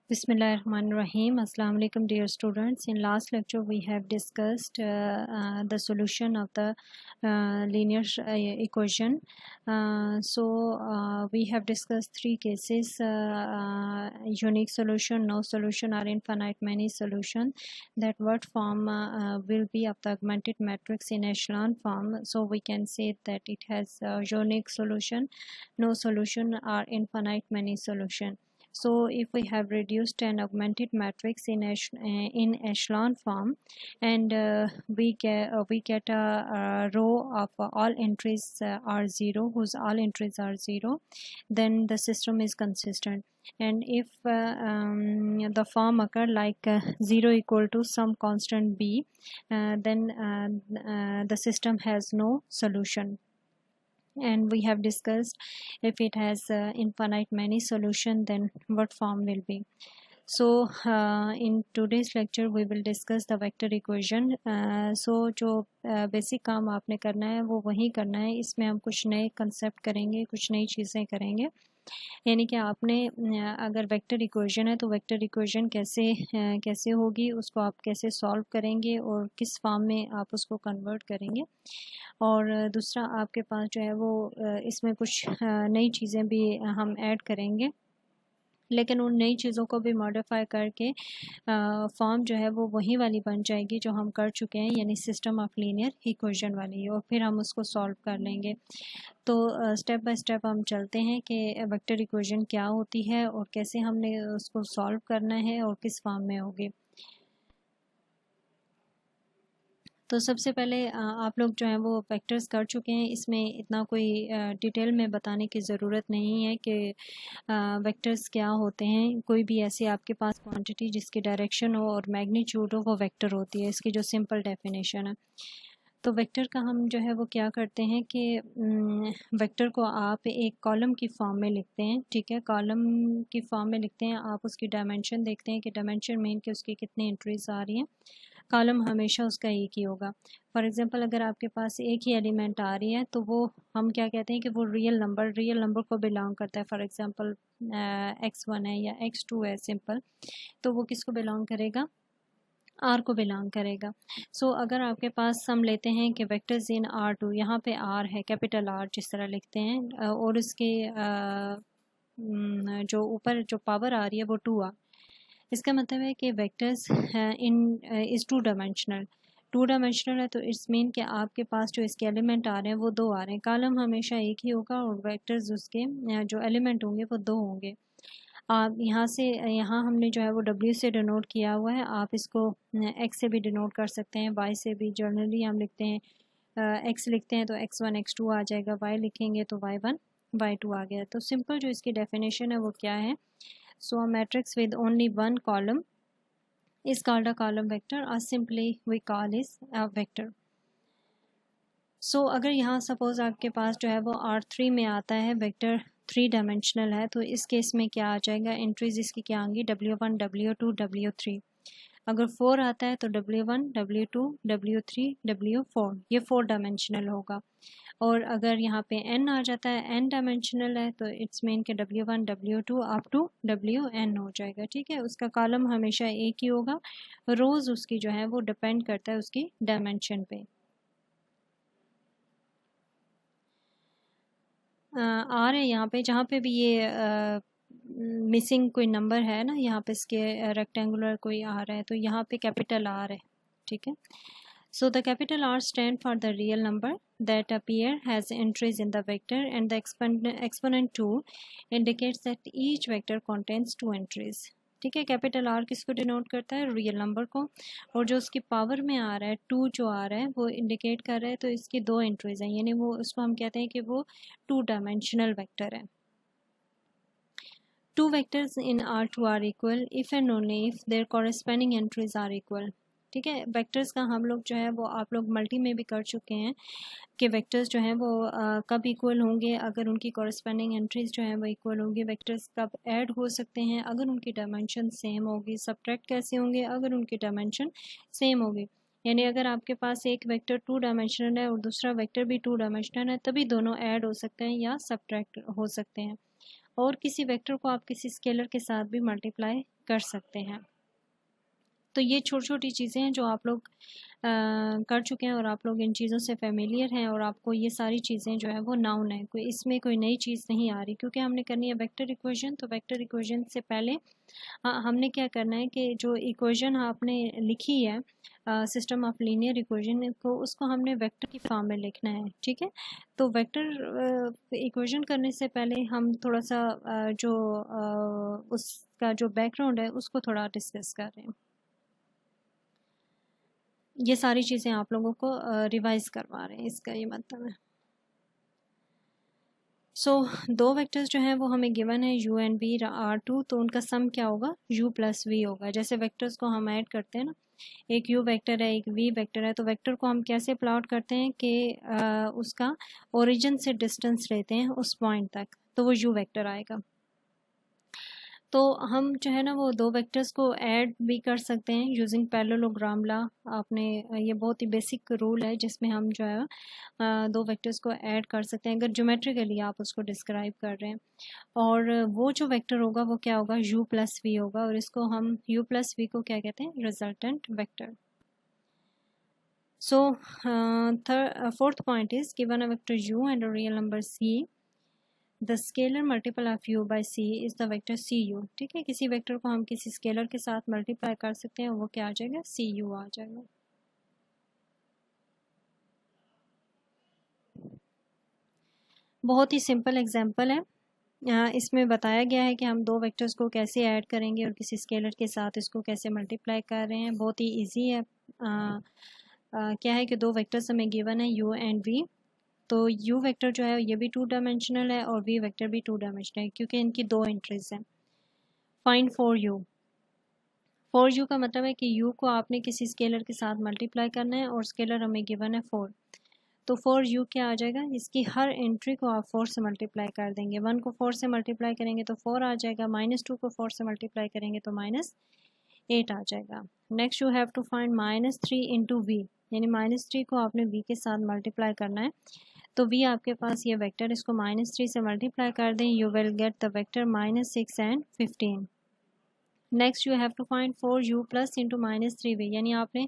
Bismillahirrahmanirrahim. Assalamu alaikum, dear students. In last lecture, we have discussed the solution of the linear equation. We have discussed three cases: unique solution, no solution, or infinite many solution. That what form will be of the augmented matrix in echelon form. So we can say that it has a unique solution, no solution, or infinite many solution. So if we have reduced an augmented matrix in echelon form, and we get a row of all entries are zero, whose all entries are zero, then the system is consistent. And if the form occur like 0 equal to some constant b, then the system has no solution. And we have discussed if it has infinite many solution, then what form will be. So in today's lecture we will discuss the vector equation. So जो basic काम आपने करना है वो वही करना है. इसमें हम कुछ नए कंसेप्ट करेंगे, कुछ नई चीज़ें करेंगे. यानी कि आपने अगर वेक्टर इक्वेशन है तो वेक्टर इक्वेशन कैसे होगी, उसको आप कैसे सॉल्व करेंगे और किस फॉर्म में आप उसको कन्वर्ट करेंगे. और दूसरा आपके पास जो है वो इसमें कुछ नई चीज़ें भी हम ऐड करेंगे, लेकिन उन नई चीज़ों को भी मॉडिफाई करके फॉर्म जो है वो वही वाली बन जाएगी जो हम कर चुके हैं, यानी सिस्टम ऑफ लीनियर इक्वेशन वाली, और फिर हम उसको सॉल्व कर लेंगे. तो स्टेप बाय स्टेप हम चलते हैं कि वेक्टर इक्वेशन क्या होती है और कैसे हमने उसको सॉल्व करना है और किस फॉर्म में होगी. तो सबसे पहले आप लोग जो हैं वो वेक्टर्स कर चुके हैं, इसमें इतना कोई डिटेल में बताने की ज़रूरत नहीं है कि वेक्टर्स क्या होते हैं. कोई भी ऐसी आपके पास क्वांटिटी जिसकी डायरेक्शन हो और मैग्नीट्यूड हो वो वेक्टर होती है. इसकी जो सिंपल डेफिनेशन है. तो वेक्टर का हम जो है वो क्या करते हैं कि वेक्टर को आप एक कॉलम की फॉर्म में लिखते हैं. ठीक है, कॉलम की फॉर्म में लिखते हैं. आप उसकी डायमेंशन देखते हैं कि डायमेंशन मीन कि उसकी कितनी एंट्रीज आ रही हैं. कॉलम हमेशा उसका एक ही होगा. फॉर एग्जांपल अगर आपके पास एक ही एलिमेंट आ रही है तो वो हम क्या कहते हैं कि वो रियल नंबर को बिलोंग करता है. फॉर एग्जांपल x1 है या x2 है सिंपल, तो वो किसको बिलोंग करेगा, r को बिलोंग करेगा. सो अगर आपके पास हम लेते हैं कि वेक्टर्स इन R2, यहाँ पे r है, कैपिटल R जिस तरह लिखते हैं, और उसके जो ऊपर जो पावर आ रही है वो 2r. इसका मतलब है कि vectors in is two dimensional है. तो इट्स मीन कि आपके पास जो इसके एलिमेंट आ रहे हैं वो दो आ रहे हैं. कॉलम हमेशा एक ही होगा और वेक्टर्स उसके जो एलिमेंट होंगे वो दो होंगे. आप यहाँ हमने जो है वो w से डिनोट किया हुआ है. आप इसको x से भी डिनोट कर सकते हैं, y से भी. जनरली हम लिखते हैं x लिखते हैं तो x1 x2 आ जाएगा, y लिखेंगे तो y1 y2 आ गया. तो सिंपल जो इसकी डेफिनेशन है वो क्या है. So a matrix with only one column is called a column vector, or simply we call is a vector. So अगर यहाँ सपोज आपके पास जो है वो R3 में आता है, वेक्टर 3 डायमेंशनल है, तो इस केस में क्या आ जाएगा, एंट्रीज इसकी क्या आएंगी, W1 W2 W3. अगर 4 आता है तो W1 W2 W3 W4, ये 4 डायमेंशनल होगा. और अगर यहाँ पे n आ जाता है, n डायमेंशनल है, तो इट्स मीन के W1 W2 up to Wn हो जाएगा. ठीक है, उसका कॉलम हमेशा एक ही होगा. रोज उसकी जो है वो डिपेंड करता है उसकी डायमेंशन पे. आ रहे हैं यहाँ पे, जहाँ पे भी ये मिसिंग कोई नंबर है ना, यहाँ पे इसके रेक्टेंगुलर कोई आ रहा है, तो यहाँ पे कैपिटल R है. ठीक है. So the capital R stand for the real number that appear has entries in the vector, and the exponent 2 indicates that each vector contains 2 entries. ठीक है, कैपिटल R किसको डिनोट करता है, रियल नंबर को, और जो उसकी पावर में आ रहा है 2 जो आ रहा है वो इंडिकेट कर रहा है तो इसकी 2 एंट्रीज हैं, यानी वो उसको हम कहते हैं कि वो 2 डायमेंशनल वेक्टर है. 2 vectors in R2 are equal if and only if their corresponding entries are equal. ठीक है, वेक्टर्स का हम लोग जो है वो आप लोग मल्टी में भी कर चुके हैं कि वेक्टर्स जो हैं वो कब इक्वल होंगे, अगर उनकी कॉरस्पेंडिंग एंट्रीज जो हैं वो इक्वल होंगी. वेक्टर्स कब ऐड हो सकते हैं, अगर उनकी डायमेंशन सेम होगी. सब्ट्रैक्ट कैसे होंगे, अगर उनकी डायमेंशन सेम होगी. यानी अगर आपके पास एक वेक्टर 2 डायमेंशनल है और दूसरा वेक्टर भी 2 डायमेंशनल है, तभी दोनों ऐड हो सकते हैं या सब्ट्रैक्ट हो सकते हैं. और किसी वेक्टर को आप किसी स्केलर के साथ भी मल्टीप्लाई कर सकते हैं। तो ये छोटी छोटी चीज़ें हैं जो आप लोग कर चुके हैं और आप लोग इन चीज़ों से फेमिलियर हैं और आपको ये सारी चीज़ें जो है वो नाउन है, कोई इसमें कोई नई चीज़ नहीं आ रही, क्योंकि हमने करनी है वेक्टर इक्वेशन। तो वेक्टर इक्वेशन से पहले हमने क्या करना है कि जो इक्वेशन आपने लिखी है सिस्टम ऑफ लीनियर इक्वेशन को, उसको हमने वेक्टर की फॉर्म में लिखना है, ठीक है। तो वेक्टर इक्वेशन करने से पहले हम थोड़ा सा उसका जो बैकग्राउंड है उसको थोड़ा डिस्कस कर रहे हैं। ये सारी चीज़ें आप लोगों को रिवाइज करवा रहे हैं, इसका ये मतलब है। सो दो वेक्टर्स जो हैं वो हमें गिवन है u एंड v r2, तो उनका सम क्या होगा u प्लस v होगा। जैसे वेक्टर्स को हम ऐड करते हैं ना, एक u वेक्टर है, एक v वेक्टर है, तो वेक्टर को हम कैसे प्लॉट करते हैं कि उसका ओरिजिन से डिस्टेंस लेते हैं उस पॉइंट तक, तो वो u वेक्टर आएगा। तो हम जो है ना वो दो वेक्टर्स को ऐड भी कर सकते हैं यूजिंग पैरेललोग्राम लॉ। आपने ये बहुत ही बेसिक रूल है जिसमें हम जो है दो वेक्टर्स को ऐड कर सकते हैं अगर ज्योमेट्रिकली आप उसको डिस्क्राइब कर रहे हैं। और वो जो वेक्टर होगा वो क्या होगा u प्लस वी होगा, और इसको हम u प्लस वी को क्या कहते हैं resultant vector. So fourth point is given a vector u and a real number c, the scalar multiple of u by c is the vector cu। ठीक है, किसी वेक्टर को हम किसी स्केलर के साथ मल्टीप्लाई कर सकते हैं, वो क्या आ जाएगा cu आ जाएगा। बहुत ही सिंपल एग्जांपल है, इसमें बताया गया है कि हम दो वेक्टर्स को कैसे ऐड करेंगे और किसी स्केलर के साथ इसको कैसे मल्टीप्लाई कर रहे हैं। बहुत ही इजी है। क्या है कि दो वेक्टर्स हमें गिवन है u एंड v। तो u वेक्टर जो है ये भी 2 डायमेंशनल है और v वेक्टर भी 2 डायमेंशनल है, क्योंकि इनकी दो एंट्रीज हैं। फाइंड फॉर u का मतलब है कि u को आपने किसी स्केलर के साथ मल्टीप्लाई करना है और स्केलर हमें गिवन है 4। तो फॉर u क्या आ जाएगा, इसकी हर एंट्री को आप 4 से मल्टीप्लाई कर देंगे। 1 को 4 से मल्टीप्लाई करेंगे तो 4 आ जाएगा, -2 को 4 से मल्टीप्लाई करेंगे तो -8 आ जाएगा। Next you have to find -3 into v, यानी -3 को आपने v के साथ मल्टीप्लाई करना है। तो v आपके पास ये वेक्टर, इसको -3 से मल्टीप्लाई कर दें, you will get the vector -6 and 15। Next you have to find 4u plus into -3v, यानी आपने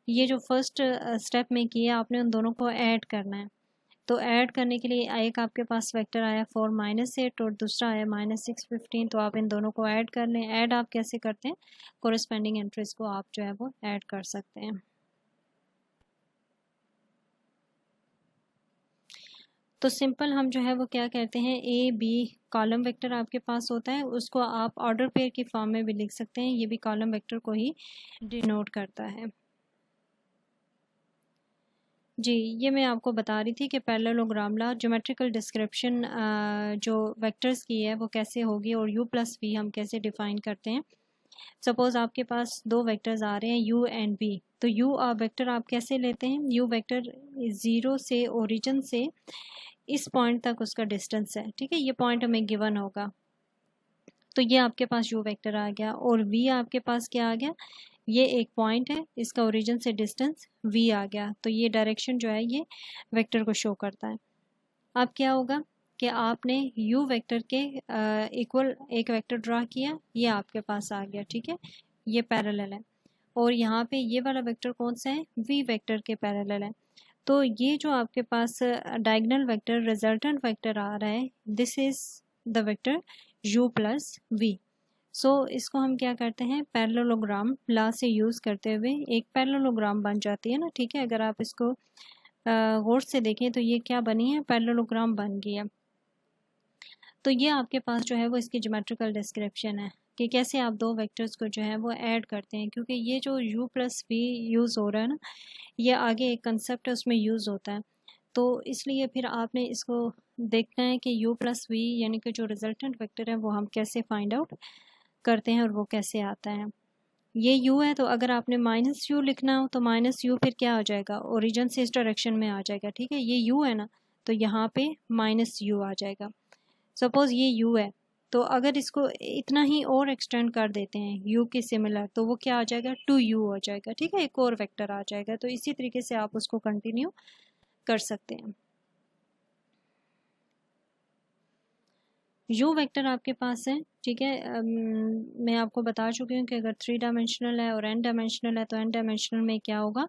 ये जो फर्स्ट स्टेप में किया आपने उन दोनों को ऐड करना है। तो ऐड करने के लिए एक आपके पास वेक्टर आया 4 -8 और दूसरा आया -6 15, तो आप इन दोनों को ऐड कर लें। ऐड आप कैसे करते हैं, कोरिस्पेंडिंग एंट्रीज को आप जो है वो ऐड कर सकते हैं। तो सिंपल हम जो है वो क्या करते हैं, ए बी कॉलम वेक्टर आपके पास होता है, उसको आप ऑर्डर पेयर की फॉर्म में भी लिख सकते हैं, ये भी कॉलम वेक्टर को ही डिनोट करता है। जी, ये मैं आपको बता रही थी कि पैरेललोग्राम लॉ ज्योमेट्रिकल डिस्क्रिप्शन जो वेक्टर्स की है वो कैसे होगी और u प्लस वी हम कैसे डिफाइन करते हैं। सपोज आपके पास दो वेक्टर्स आ रहे हैं u एंड v, तो u वेक्टर आप कैसे लेते हैं, u वेक्टर 0 से ओरिजिन से इस पॉइंट तक उसका डिस्टेंस है, ठीक है, ये पॉइंट हमें गिवन होगा। तो ये आपके पास u वेक्टर आ गया, और v आपके पास क्या आ गया, ये एक पॉइंट है, इसका ओरिजिन से डिस्टेंस v आ गया। तो ये डायरेक्शन जो है ये वेक्टर को शो करता है। अब क्या होगा कि आपने u वेक्टर के इक्वल एक वेक्टर ड्रा किया, ये आपके पास आ गया, ठीक है, ये पैरेलल है। और यहाँ पे ये वाला वेक्टर कौन सा है, v वेक्टर के पैरेलल है। तो ये जो आपके पास डायगोनल वेक्टर रिजल्टेंट वेक्टर आ रहा है, this is the vector u plus v। सो इसको हम क्या करते हैं, पैरेललोग्राम लॉ से यूज़ करते हुए एक पैरेललोग्राम बन जाती है ना, ठीक है। अगर आप इसको गौर से देखें तो ये क्या बनी है, पैरेललोग्राम बन गई है। तो ये आपके पास जो है वो इसकी ज्योमेट्रिकल डिस्क्रिप्शन है कि कैसे आप दो वेक्टर्स को जो है वो ऐड करते हैं, क्योंकि ये जो u प्लस वी यूज़ हो रहा है ना, ये आगे एक कंसेप्ट है उसमें यूज़ होता है। तो इसलिए फिर आपने इसको देखना है कि u प्लस वी यानी कि जो रिजल्टेंट वेक्टर है वो हम कैसे फाइंड आउट करते हैं और वो कैसे आता है। ये u है, तो अगर आपने -u लिखना हो तो -u फिर क्या आ जाएगा, ओरिजिन से इस डायरेक्शन में आ जाएगा, ठीक है। ये u है ना, तो यहाँ पे -u आ जाएगा। सपोज ये u है, तो अगर इसको इतना ही और एक्सटेंड कर देते हैं u के सिमिलर, तो वो क्या आ जाएगा 2u हो जाएगा, ठीक है, एक और वेक्टर आ जाएगा। तो इसी तरीके से आप उसको कंटिन्यू कर सकते हैं। यू वेक्टर आपके पास है, ठीक है। मैं आपको बता चुकी हूँ कि अगर 3 डायमेंशनल है और n डायमेंशनल है तो n डायमेंशनल में क्या होगा,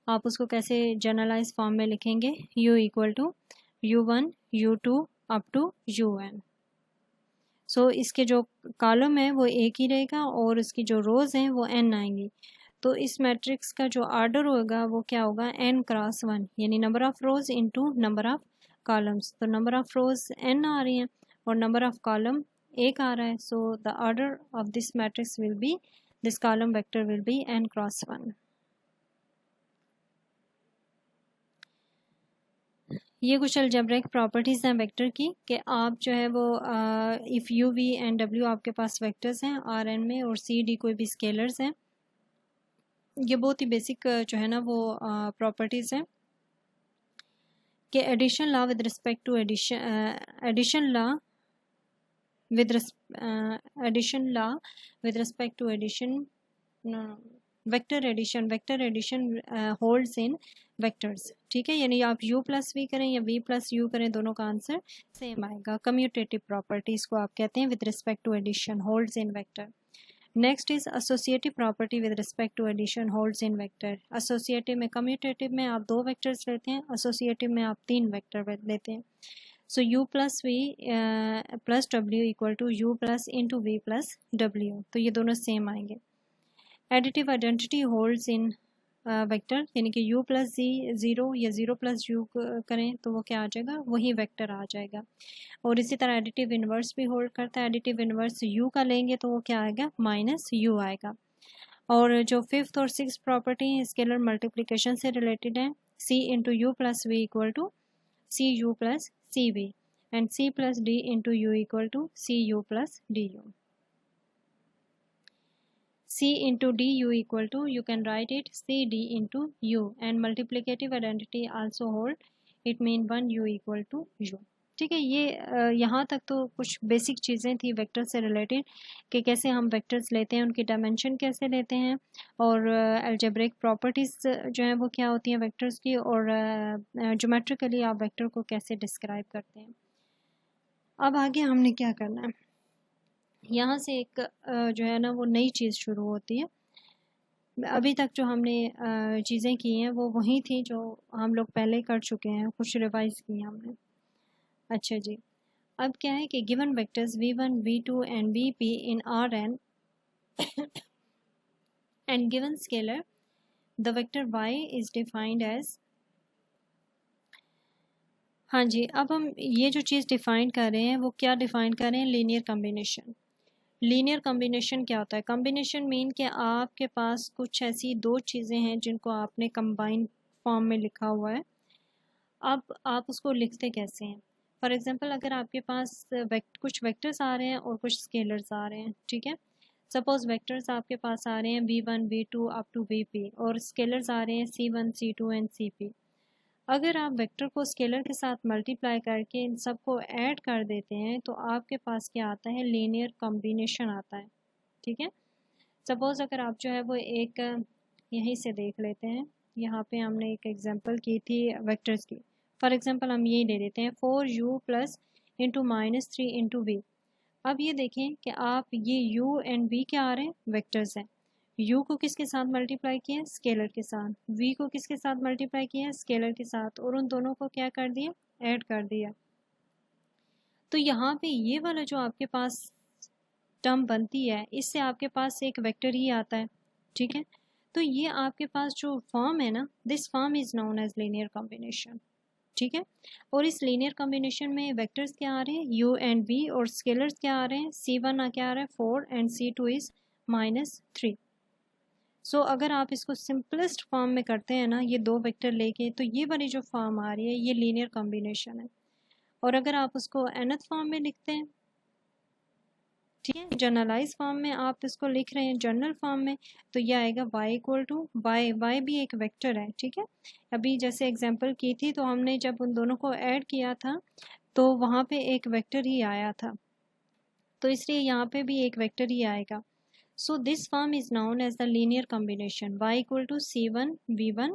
आप उसको कैसे जनरलाइज फॉर्म में लिखेंगे, u equal to u1 u2 up to un। So इसके जो कॉलम है वो एक ही रहेगा और इसकी जो रोज़ हैं वो n आएंगी। तो इस मैट्रिक्स का जो ऑर्डर होगा वो क्या होगा, n क्रॉस 1, यानी number of rose into number of columns. तो नंबर ऑफ रोज n आ रही हैं और नंबर ऑफ कॉलम एक आ रहा है। So the order of this matrix will be, this column vector will B n cross 1। ये कुछ अलजेब्रिक प्रॉपर्टीज़ हैं वेक्टर की कि आप जो है वो इफ़ यू वी एंड डब्ल्यू आपके पास वेक्टर्स हैं आर एन में और सी डी कोई भी स्केलर्स हैं। ये बहुत ही बेसिक जो है ना वो प्रॉपर्टीज़ हैं कि addition law with respect to addition law with respect to addition, vector addition holds in vectors, ठीक है। यानी आप u प्लस वी करें या v प्लस u करें, दोनों का आंसर सेम आएगा। कम्यूटेटिव प्रॉपर्टीज को आप कहते हैं with respect to addition holds in vector. Next is associative property with respect to addition holds in vector. Associative में, कम्यूटेटिव में आप 2 वेक्टर्स लेते हैं, एसोसिएटिव में आप 3 वेक्टर लेते हैं। So u plus v plus w equal to u plus into v plus w, तो ये दोनों सेम आएंगे। Additive identity holds in vector, यानी कि u प्लस जी 0 या 0 प्लस u करें तो वो क्या आ जाएगा, वही वेक्टर आ जाएगा। और इसी तरह एडिटिव इन्वर्स भी होल्ड करता है। एडिटिव इन्वर्स u का लेंगे तो वो क्या आएगा, माइनस u आएगा। और जो 5th और 6th प्रॉपर्टी है स्केलर मल्टीप्लिकेशन से रिलेटेड है, c into u plus v equal to c u plus c v and c plus d into u equal to c u plus d u. c into du equal to, you can write it cd into u, and multiplicative identity also hold, it mean 1 u equal to u। ठीक है, ये यहाँ तक तो कुछ basic चीज़ें थी vector से रिलेटेड कि कैसे हम वेक्टर्स लेते हैं, उनकी डायमेंशन कैसे लेते हैं और अलजेब्रिक प्रॉपर्टीज़ जो है वो क्या होती हैं वेक्टर्स की, और ज्योमेट्रिकली आप वेक्टर को कैसे डिस्क्राइब करते हैं। अब आगे हमने क्या करना है, यहाँ से एक जो है ना वो नई चीज़ शुरू होती है। अभी तक जो हमने चीज़ें की हैं वो वही थी जो हम लोग पहले कर चुके हैं, कुछ रिवाइज की हमने। अच्छा जी, अब क्या है कि given vectors v1 v2 and vp in Rn and given scalar the vector y is defined as. हाँ जी, अब हम ये जो चीज़ डिफाइन कर रहे हैं वो क्या डिफाइन कर रहे हैं, लीनियर कॉम्बिनेशन। लीनियर कॉम्बिनेशन क्या होता है, कॉम्बिनेशन मीन कि आपके पास कुछ ऐसी 2 चीज़ें हैं जिनको आपने कंबाइन फॉर्म में लिखा हुआ है। अब आप उसको लिखते कैसे हैं, फॉर एग्जांपल अगर आपके पास कुछ वेक्टर्स आ रहे हैं और कुछ स्केलर्स आ रहे हैं, ठीक है। सपोज वेक्टर्स आपके पास आ रहे हैं v1 v2 up to vp और स्केलर्स आ रहे हैं c1 c2 एंड cp। अगर आप वेक्टर को स्केलर के साथ मल्टीप्लाई करके इन सबको ऐड कर देते हैं तो आपके पास क्या आता है, लीनियर कॉम्बिनेशन आता है, ठीक है। सपोज अगर आप जो है वो एक यहीं से देख लेते हैं, यहाँ पे हमने एक एग्जांपल की थी वेक्टर्स की। फॉर एग्जांपल हम यही ले लेते हैं 4u plus into minus 3 into v. अब ये देखें कि आप ये u एंड v क्या आ रहे हैं, वेक्टर्स हैं। u को किसके साथ मल्टीप्लाई किया, स्केलर के साथ। v को किसके साथ मल्टीप्लाई किया, स्केलर के साथ, और उन दोनों को क्या कर दिया, ऐड कर दिया। तो यहाँ पे ये वाला जो आपके पास टर्म बनती है इससे आपके पास एक वेक्टर ही आता है, ठीक है। तो ये आपके पास जो फॉर्म है ना, this form is known as linear combination, ठीक है। और इस लीनियर कॉम्बिनेशन में वेक्टर्स क्या आ रहे हैं, u एंड v, और स्केलर्स क्या आ रहे हैं, c1 क्या आ रहा है 4 एंड c2 इज -3। सो अगर आप इसको सिंपलेस्ट फॉर्म में करते हैं ना, ये 2 वेक्टर लेके, तो ये वाली जो फॉर्म आ रही है ये लीनियर कॉम्बिनेशन है। और अगर आप उसको nth फॉर्म में लिखते हैं, ठीक है, जनरलाइज फॉर्म में आप इसको लिख रहे हैं जनरल फॉर्म में, तो ये आएगा y इक्वल टू y भी एक वेक्टर है, ठीक है। अभी जैसे एग्जांपल की थी तो हमने जब उन दोनों को ऐड किया था तो वहाँ पे एक वेक्टर ही आया था, तो इसलिए यहाँ पे भी एक वेक्टर ही आएगा। So this form is known as the linear combination y equal to c1 v1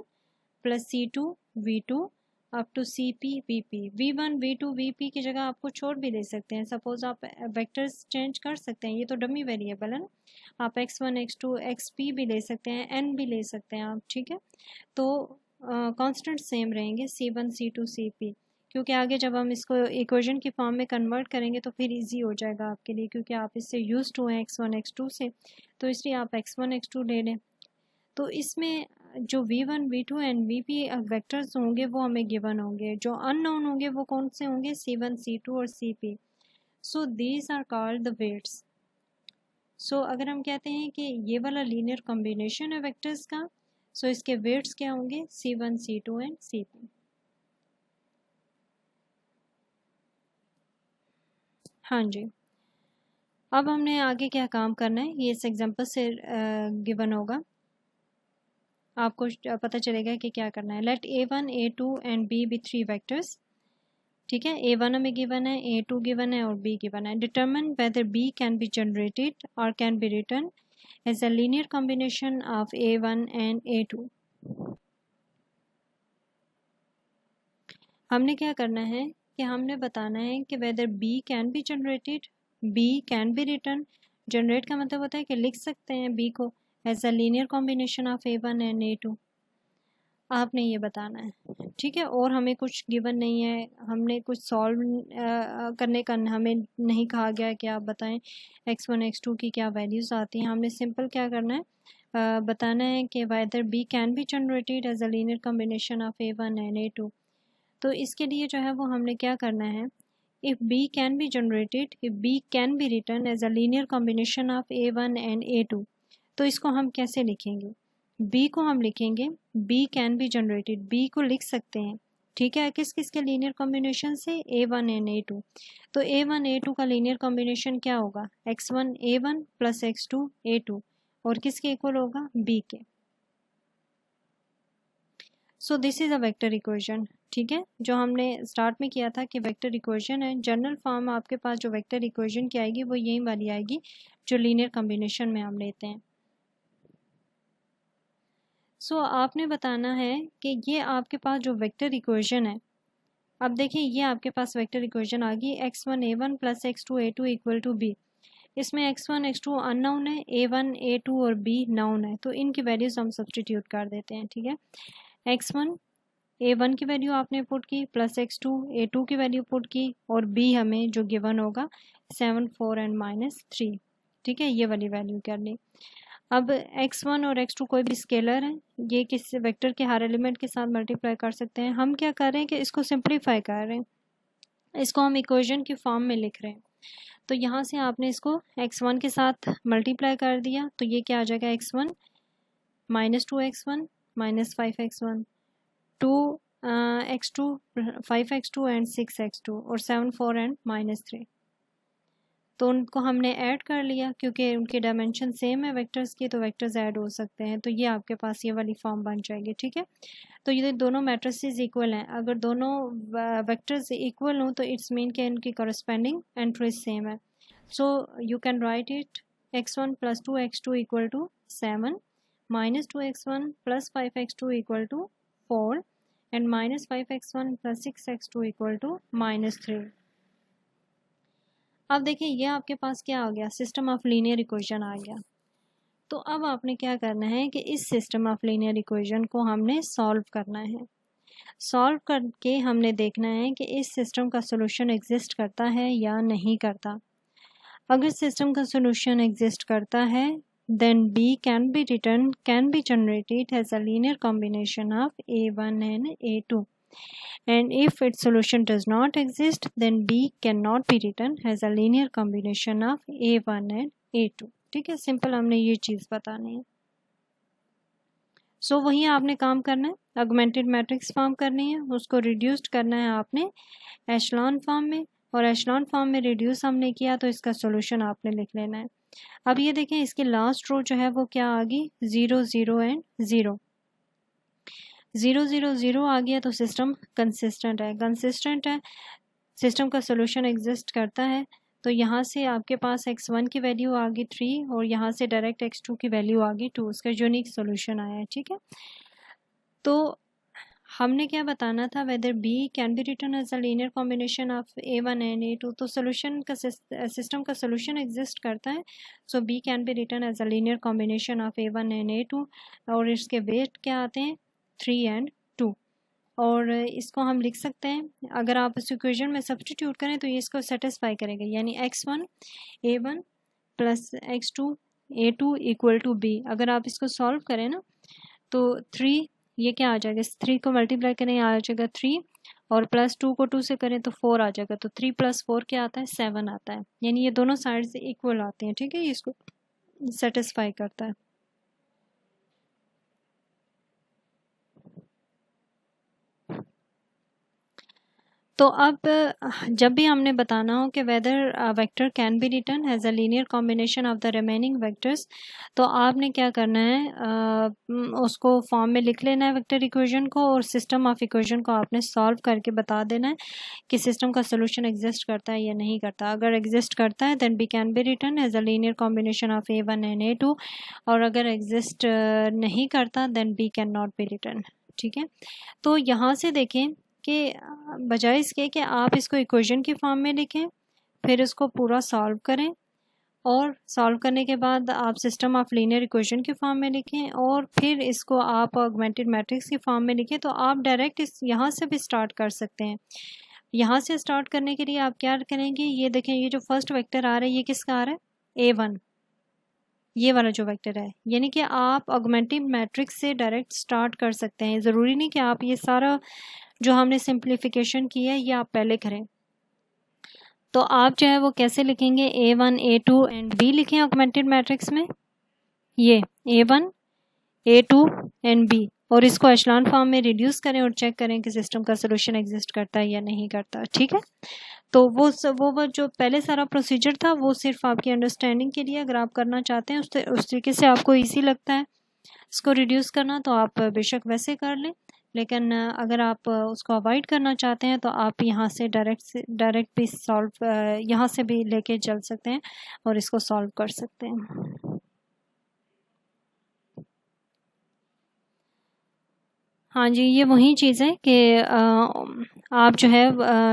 plus c2 v2 up to c p v p, V1 V2 VP की जगह आपको छोड़ भी दे सकते हैं। सपोज आप वेक्टर्स चेंज कर सकते हैं, ये तो डमी वेरिएबल है ना, आप x1 x2 xp भी ले सकते हैं, n भी ले सकते हैं आप, ठीक है। तो कांस्टेंट सेम रहेंगे C1 C2 CP, क्योंकि आगे जब हम इसको इक्वेशन की फॉर्म में कन्वर्ट करेंगे तो फिर इजी हो जाएगा आपके लिए, क्योंकि आप इससे यूज टू हैं x1 x2 से, तो इसलिए आप x1 x2 ले लें। तो इसमें जो V1 V2 and VP vectors होंगे वो हमें गिवन होंगे, जो अननोन होंगे वो कौन से होंगे, C1 C2 और CP। So these are called the weights. सो अगर हम कहते हैं कि ये वाला लीनियर कॉम्बिनेशन है वेक्टर्स का, सो इसके वेट्स क्या होंगे, C1 C2 एंड CP। हाँ जी, अब हमने आगे क्या काम करना है ये इस एग्जांपल से गिवन होगा, आपको पता चलेगा कि क्या करना है। Let A1 A2 and B b 3 vectors, ठीक है। A1 हमें गिवन है, A2 गिवन है और B गिवन है। Determine whether B can be generated और can be written as a linear combination of A1 and A2। हमने क्या करना है कि हमने बताना है कि whether B can be generated, B can be written. Generate का मतलब होता है कि लिख सकते हैं B को as a linear combination of A1 and A2, आपने ये बताना है, ठीक है। और हमें कुछ गिवन नहीं है, हमने कुछ सॉल्व करने का हमें नहीं कहा गया कि आप बताएं x1 x2 की क्या वैल्यूज़ आती हैं। हमने सिंपल क्या करना है, बताना है कि whether B can be generated as a linear combination of A1 and A2। तो इसके लिए जो है वो हमने क्या करना है, if B can be generated, if B can be written as a linear combination of A1 and A2, तो इसको हम कैसे लिखेंगे, B को हम लिखेंगे B can be generated, B को लिख सकते हैं, ठीक है, किस किस के लीनियर कॉम्बिनेशन से, A1 एंड A2। तो A1 A2 का लीनियर कॉम्बिनेशन क्या होगा, x1 A1 plus x2 A2, और किसके इक्वल होगा, B के। So this is a vector equation, ठीक है, जो हमने स्टार्ट में किया था कि वेक्टर इक्वेशन है। जनरल फॉर्म आपके पास जो वेक्टर इक्वेशन की आएगी वो यही वाली आएगी जो लीनियर कॉम्बिनेशन में हम लेते हैं। सो आपने बताना है कि ये आपके पास जो वेक्टर इक्वेशन है, अब देखिए ये आपके पास वेक्टर इक्वेशन आ गई x1 A1 plus x2 A2 equal to B। इसमें x1 x2 अननोन है, A1 A2 और B नाउन है, तो इनकी वैल्यूज हम सब्सटीट्यूट कर देते हैं, ठीक है। x1 A1 की वैल्यू आपने पुट की प्लस x2 A2 की वैल्यू पुट की, और B हमें जो गिवन होगा 7 4 एंड -3, ठीक है, ये वाली वैल्यू कर ली। अब x1 और x2 कोई भी स्केलर है, ये किस वेक्टर के हर एलिमेंट के साथ मल्टीप्लाई कर सकते हैं। हम क्या कर रहे हैं कि इसको सिंप्लीफाई कर रहे हैं, इसको हम इक्वेशन की फॉर्म में लिख रहे हैं। तो यहाँ से आपने इसको x1 के साथ मल्टीप्लाई कर दिया, तो ये क्या आ जाएगा, x1 -2x1 -5x1 2x2 5x2 and 6x2 और 7 4 एंड -3। तो उनको हमने ऐड कर लिया, क्योंकि उनके डायमेंशन सेम है वेक्टर्स की, तो वेक्टर्स ऐड हो सकते हैं, तो ये आपके पास ये वाली फॉर्म बन जाएगी, ठीक है। तो ये दोनों मैट्रिसेस इक्वल हैं, अगर दोनों वेक्टर्स इक्वल हों तो इट्स मीन कि इनकी कॉरस्पेंडिंग एंट्रीज सेम है। So you can write it x1 plus 2x2 equal to 7 -2x1 plus 5x2 equal to 4 and -5x1 plus 6x2 equal to -3। अब देखिए ये आपके पास क्या आ गया, सिस्टम ऑफ लीनियर इक्वेशन आ गया। तो अब आपने क्या करना है कि इस सिस्टम ऑफ लीनियर इक्वेशन को हमने सॉल्व करना है। सॉल्व करके हमने देखना है कि इस सिस्टम का सॉल्यूशन एग्जिस्ट करता है या नहीं करता। अगर सिस्टम का सॉल्यूशन एग्जिस्ट करता है then B can be written, can be generated as a linear combination of A1 and A2. And if its solution does not exist, then B cannot be written as a linear combination of A1 and A2. ठीक है, simple हमने ये चीज़ बतानी है। सो वही आपने काम करना है, ऑगमेंटेड मैट्रिक्स फॉर्म करनी है, उसको रिड्यूस्ड करना है आपने एशलॉन फॉर्म में, और एशलॉन फॉर्म में रिड्यूस हमने किया तो इसका सोल्यूशन आपने लिख लेना है। अब ये देखें इसकी लास्ट रो जो है वो क्या आ गई, 0 0 एंड 0 0 0 0 आ गया, तो सिस्टम कंसिस्टेंट है, कंसिस्टेंट है, सिस्टम का सोल्यूशन एग्जिस्ट करता है। तो यहाँ से आपके पास x1 की वैल्यू आ गई 3 और यहाँ से डायरेक्ट x2 की वैल्यू आ गई 2, उसका यूनिक सोल्यूशन आया है, ठीक है। तो हमने क्या बताना था, whether b can be written as a linear combination of A1 and A2। तो सोल्यूशन का सिस्टम का सोल्यूशन एग्जिस्ट करता है, so B can be written as a linear combination of A1 and A2। और इसके वेट क्या आते हैं, 3 एंड 2। और इसको हम लिख सकते हैं, अगर आप इस इक्वेशन में सब्स्टिट्यूट करें तो ये इसको सेटिस्फाई करेगा, यानी x1 A1 plus x2 A2 equal to b। अगर आप इसको सॉल्व करें ना तो 3, ये क्या आ जाएगा, इस 3 को मल्टीप्लाई करें आ जाएगा 3, और प्लस 2 को 2 से करें तो 4 आ जाएगा। तो 3 + 4 क्या आता है, 7 आता है, यानी ये दोनों साइड से इक्वल आते हैं। ठीक है, ये इसको सेटिस्फाई करता है। तो अब जब भी हमने बताना हो कि whether vector can be written as a linear combination of the remaining vectors, तो आपने क्या करना है, उसको फॉर्म में लिख लेना है वेक्टर इक्वेशन को, और सिस्टम ऑफ इक्वेशन को आपने सॉल्व करके बता देना है कि सिस्टम का सोल्यूशन एग्जिस्ट करता है या नहीं करता। अगर एग्जिस्ट करता है then b can be written as a linear combination of A1 and A2, और अगर एग्जिस्ट नहीं करता then b can not be written. ठीक है, तो यहाँ से देखें कि बजाय इसके कि आप इसको इक्वेशन की फॉर्म में लिखें, फिर इसको पूरा सॉल्व करें, और सॉल्व करने के बाद आप सिस्टम ऑफ लीनियर इक्वेशन की फॉर्म में लिखें, और फिर इसको आप ऑगमेंटेड मैट्रिक्स की फॉर्म में लिखें, तो आप डायरेक्ट इस यहाँ से भी स्टार्ट कर सकते हैं। यहाँ से स्टार्ट करने के लिए आप क्या करेंगे, ये देखें, ये जो फर्स्ट वेक्टर आ रहा है ये किसका आ रहा है, A1, ये वाला जो वेक्टर है, यानी कि आप ऑगमेंटेड मैट्रिक्स से डायरेक्ट स्टार्ट कर सकते हैं। ज़रूरी नहीं कि आप ये सारा जो हमने सिंप्लीफिकेशन की है ये आप पहले करें। तो आप जो है वो कैसे लिखेंगे, A1 A2 एंड B लिखें ऑगमेंटेड मैट्रिक्स में, ये A1 A2 एंड B, और इसको एशलॉन फॉर्म में रिड्यूस करें और चेक करें कि सिस्टम का सोल्यूशन एग्जिस्ट करता है या नहीं करता। ठीक है, तो वो जो पहले सारा प्रोसीजर था वो सिर्फ आपकी अंडरस्टैंडिंग के लिए, अगर आप करना चाहते हैं उस तरीके से आपको ईजी लगता है इसको रिड्यूस करना तो आप बेशक वैसे कर लें, लेकिन अगर आप उसको अवॉइड करना चाहते हैं तो आप यहाँ से डायरेक्ट भी सॉल्व, यहाँ से भी लेके चल सकते हैं और इसको सॉल्व कर सकते हैं। हाँ जी, ये वही चीज़ है कि आप जो है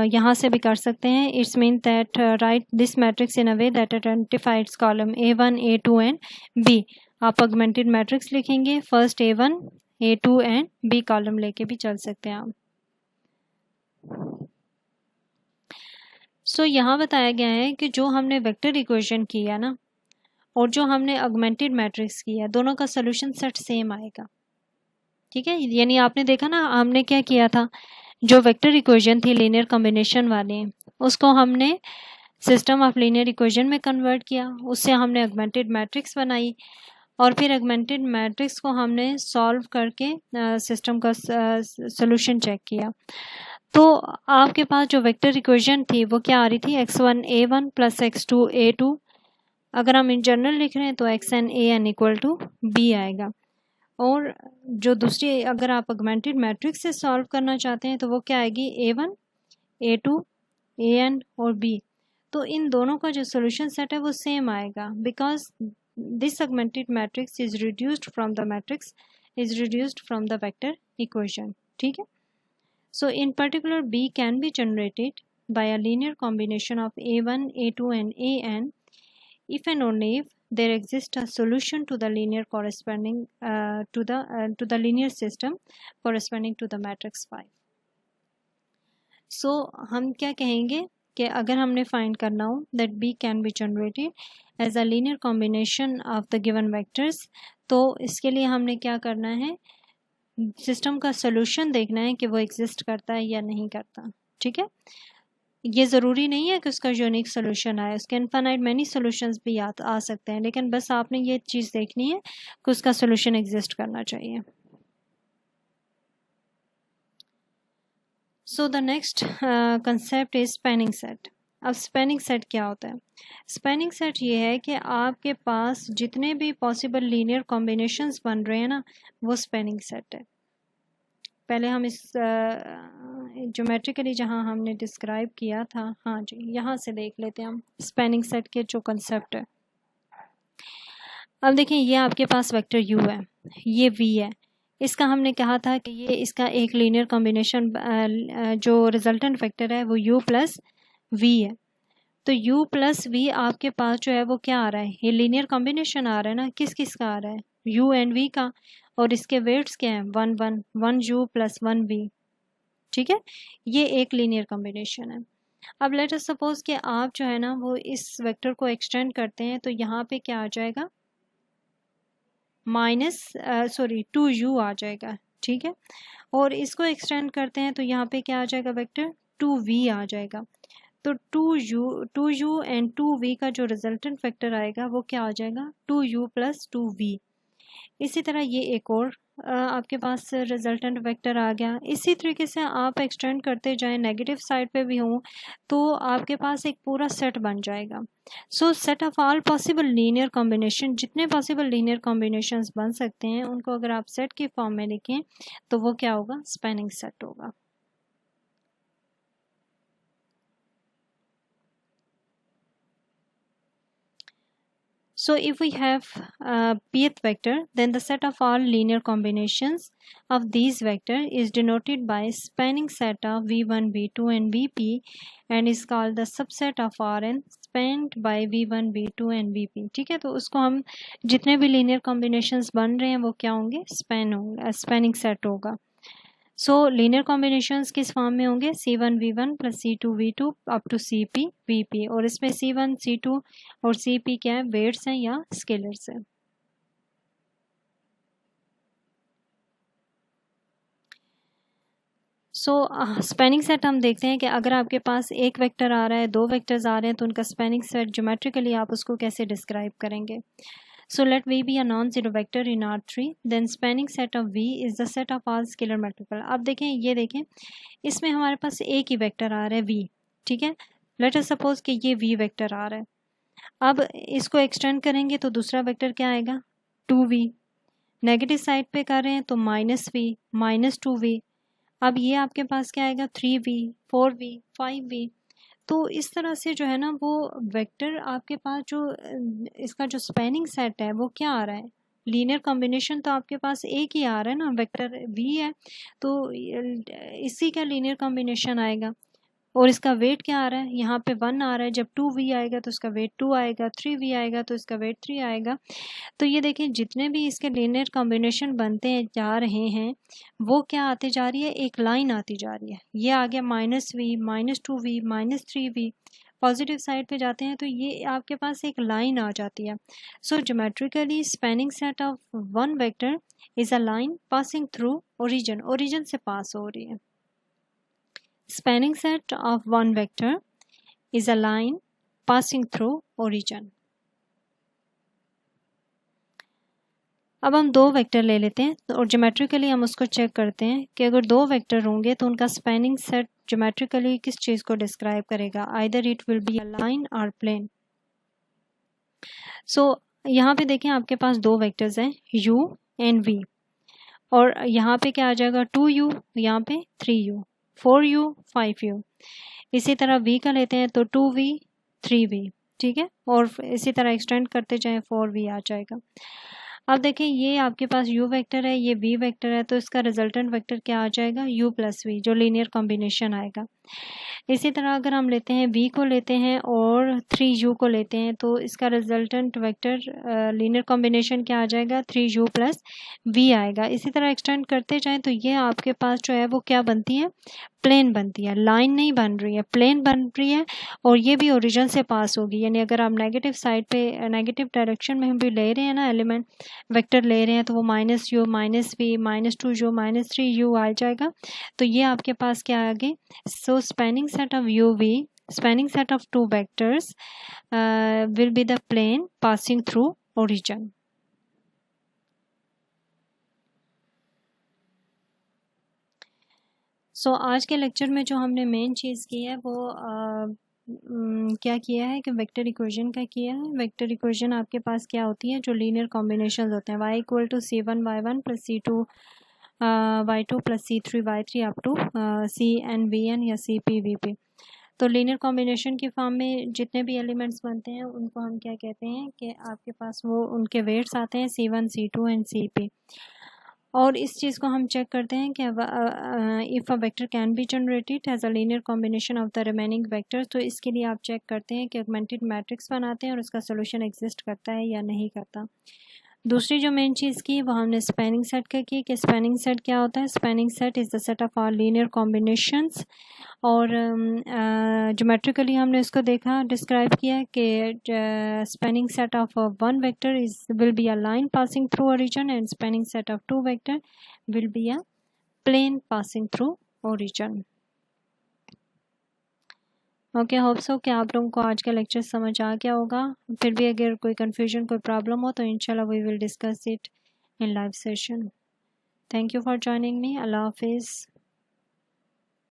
यहाँ से भी कर सकते हैं। It's mean that write this matrix in a way that identifies column A1 A2 and B। आप ऑगमेंटेड मैट्रिक्स लिखेंगे, first A1 A2 and B column लेके भी चल सकते हैं आप। सो यहाँ बताया गया है कि जो हमने वेक्टर इक्वेशन किया ना और जो हमने ऑगमेंटेड मैट्रिक्स किया, दोनों का सोल्यूशन सेट सेम आएगा। ठीक है, यानी आपने देखा ना हमने क्या किया था, जो वेक्टर इक्वेशन थी लीनियर कॉम्बिनेशन वाली, उसको हमने सिस्टम ऑफ लीनियर इक्वेशन में कन्वर्ट किया, उससे हमने ऑगमेंटेड मैट्रिक्स बनाई, और फिर ऑगमेंटेड मैट्रिक्स को हमने सॉल्व करके सिस्टम का सोल्यूशन चेक किया। तो आपके पास जो वेक्टर इक्वेशन थी वो क्या आ रही थी, x1 A1 plus x2 A2। अगर हम इन जनरल लिख रहे हैं तो xn an equal to b आएगा। और जो दूसरी, अगर आप ऑगमेंटेड मैट्रिक्स से सॉल्व करना चाहते हैं तो वो क्या आएगी, A1 A2 an और b। तो इन दोनों का जो सोल्यूशन सेट है वो सेम आएगा, because this augmented matrix is reduced from the matrix is reduced from the vector equation. ठीक है, so in particular B can be generated by a linear combination of A1 A2 and an if and only if there exists a solution to the linear corresponding to the linear system corresponding to the matrix 5। so हम क्या कहेंगे कि अगर हमने find करना हो that B can be generated as a linear combination of the given vectors, तो इसके लिए हमने क्या करना है, सिस्टम का सोल्यूशन देखना है कि वो एग्जिस्ट करता है या नहीं करता। ठीक है, ये ज़रूरी नहीं है कि उसका यूनिक सोल्यूशन आए, उसके इनफाइनाइट मैनी सॉल्यूशंस भी आ सकते हैं, लेकिन बस आपने ये चीज़ देखनी है कि उसका सोल्यूशन एग्जिस्ट करना चाहिए। So the next concept is spanning set. अब स्पैनिंग सेट क्या होता है, स्पैनिंग सेट ये है कि आपके पास जितने भी पॉसिबल लीनियर कॉम्बिनेशंस बन रहे हैं ना वो स्पैनिंग सेट है। पहले हम इस ज्योमेट्रिकली जहाँ हमने डिस्क्राइब किया था, हाँ जी, यहाँ से देख लेते हैं हम स्पैनिंग सेट के जो कंसेप्ट है। अब देखें, ये आपके पास वेक्टर u है, ये v है, इसका हमने कहा था कि ये इसका एक लीनियर कॉम्बिनेशन जो रिजल्टेंट वेक्टर है वो u प्लस वी है। तो u प्लस वी आपके पास जो है वो क्या आ रहा है, ये लीनियर कॉम्बिनेशन आ रहा है ना, किस किस का आ रहा है, u एंड v का, और इसके वेट्स क्या हैं, 1 1 1 u प्लस 1 v। ठीक है, ये एक लीनियर कॉम्बिनेशन है। अब लेट अस सपोज कि आप जो है ना वो इस वेक्टर को एक्सटेंड करते हैं, तो यहाँ पे क्या आ जाएगा, माइनस 2u आ जाएगा। ठीक है, और इसको एक्सटेंड करते हैं तो यहाँ पे क्या आ जाएगा, वेक्टर 2v आ जाएगा। तो 2u एंड 2v का जो रिजल्टेंट वेक्टर आएगा वो क्या आ जाएगा, 2u प्लस 2v। इसी तरह ये एक और आपके पास रिजल्टेंट वेक्टर आ गया। इसी तरीके से आप एक्सटेंड करते जाएं, नेगेटिव साइड पे भी हो तो आपके पास एक पूरा सेट बन जाएगा। सो set of all possible linear combination, जितने पॉसिबल लीनियर कॉम्बिनेशंस बन सकते हैं उनको अगर आप सेट की फॉर्म में लिखें तो वो क्या होगा, स्पैनिंग सेट होगा। So if we have pth vector, then the set of all linear combinations of these vector is denoted by spanning set of v1, v2 and vp and is called the subset of Rn spanned by v1, v2 and vp। ठीक है, तो उसको हम जितने भी linear combinations बन रहे हैं वो क्या होंगे, स्पैन होंगे, स्पैनिंग सेट होगा। सो लीनियर कॉम्बिनेशंस किस फॉर्म में होंगे, c1v1 plus c2v2 up to cpvp, और इसमें c1 c2 और cp क्या है, वेट्स हैं या स्केलर्स हैं। सो स्पैनिंग सेट हम देखते हैं कि अगर आपके पास एक वेक्टर आ रहा है, दो वेक्टर्स आ रहे हैं, तो उनका स्पैनिंग सेट ज्योमेट्रिकली आप उसको कैसे डिस्क्राइब करेंगे। So let V be a non-zero vector in R3, then spanning set of V is the set of all scalar multiple। अब देखें, ये देखें, इसमें हमारे पास एक ही वेक्टर आ रहा है V। ठीक है, लेट अस सपोज कि ये V वेक्टर आ रहा है। अब इसको एक्सटेंड करेंगे तो दूसरा वेक्टर क्या आएगा, 2V। नेगेटिव साइड पे कर रहे हैं तो -V -2V। अब ये आपके पास क्या आएगा, 3V 4V 5V। तो इस तरह से जो है ना वो वेक्टर आपके पास जो इसका जो स्पैनिंग सेट है वो क्या आ रहा है, लीनियर कॉम्बिनेशन तो आपके पास एक ही आ रहा है ना, वेक्टर v है, तो इसी का लीनियर कॉम्बिनेशन आएगा। और इसका वेट क्या आ रहा है, यहाँ पे 1 आ रहा है, जब 2v आएगा तो इसका वेट 2 आएगा, 3v आएगा तो इसका वेट 3 आएगा। तो ये देखें, जितने भी इसके लीनियर कॉम्बिनेशन बनते हैं जा रहे हैं वो क्या आती जा रही है, एक लाइन आती जा रही है। ये आ गया -v -2v -3v, positive side पे जाते हैं तो ये आपके पास एक लाइन आ जाती है। So geometrically spanning set of one vector is a line passing through origin, origin से पास हो रही है। Spanning set of one vector is a line passing through origin। अब हम दो वेक्टर ले लेते हैं और ज्योमेट्रिकली हम उसको चेक करते हैं कि अगर दो वेक्टर होंगे तो उनका स्पैनिंग सेट ज्योमेट्रिकली किस चीज़ को डिस्क्राइब करेगा, either it will be a line और प्लेन। सो यहाँ पे देखें, आपके पास दो वेक्टर्स हैं u एंड v, और यहाँ पे क्या आ जाएगा, 2u, यहाँ पे 3u, 4u 5u। इसी तरह v का लेते हैं तो 2v 3v। ठीक है, और इसी तरह एक्सटेंड करते जाएं 4v आ जाएगा। अब देखें, ये आपके पास u वेक्टर है, ये v वेक्टर है, तो इसका रिजल्टेंट वेक्टर क्या आ जाएगा, u प्लस v, जो लीनियर कॉम्बिनेशन आएगा। इसी तरह अगर हम लेते हैं v को लेते हैं और 3u को लेते हैं तो इसका रिजल्टेंट वेक्टर लीनियर कॉम्बिनेशन क्या आ जाएगा, 3u प्लस v आएगा। इसी तरह एक्सटेंड करते जाएं तो ये आपके पास जो है वो क्या बनती है, प्लेन बनती है, लाइन नहीं बन रही है, प्लेन बन रही है, और ये भी ओरिजिन से पास होगी। यानी अगर आप नेगेटिव साइड पे नेगेटिव डायरेक्शन में हम भी ले रहे हैं ना, एलिमेंट वेक्टर ले रहे हैं, तो वो -u -v -2u -3u आ जाएगा। तो ये आपके पास क्या आ गए, सो spanning set of uv, spanning set of two vectors will be the plane passing through origin। सो आज के लेक्चर में जो हमने मेन चीज़ की है वो क्या किया है कि वेक्टर इक्वेशन का किया है। वेक्टर इक्वेशन आपके पास क्या होती है, जो लीनियर कॉम्बिनेशन होते हैं, y = c1 y1 plus c2 y2 plus c3 y3 up to cn vn या cp vp। तो लीनियर कॉम्बिनेशन की फॉर्म में जितने भी एलिमेंट्स बनते हैं उनको हम क्या कहते हैं कि आपके पास वो उनके वेट्स आते हैं c1 c2 एंड cp। और इस चीज़ को हम चेक करते हैं कि if a vector can be generated as a linear combination of the remaining vectors, तो इसके लिए आप चेक करते हैं कि ऑगमेंटेड मैट्रिक्स बनाते हैं और उसका सोल्यूशन एग्जिस्ट करता है या नहीं करता। दूसरी जो मेन चीज़ की वो हमने स्पैनिंग सेट का की कि स्पैनिंग सेट क्या होता है। Spanning set is the set of all linear combinations, और ज्योमेट्रिकली हमने इसको देखा, डिस्क्राइब किया कि spanning set of one vector is will be a line passing through origin, and spanning set of two vector will be a plane passing through origin. Okay, hope so कि आप लोगों को आज का लेक्चर समझ आ गया होगा। फिर भी अगर कोई कन्फ्यूजन, कोई प्रॉब्लम हो तो इंशाल्लाह we will discuss it in live session. Thank you for joining me. Allah Hafiz.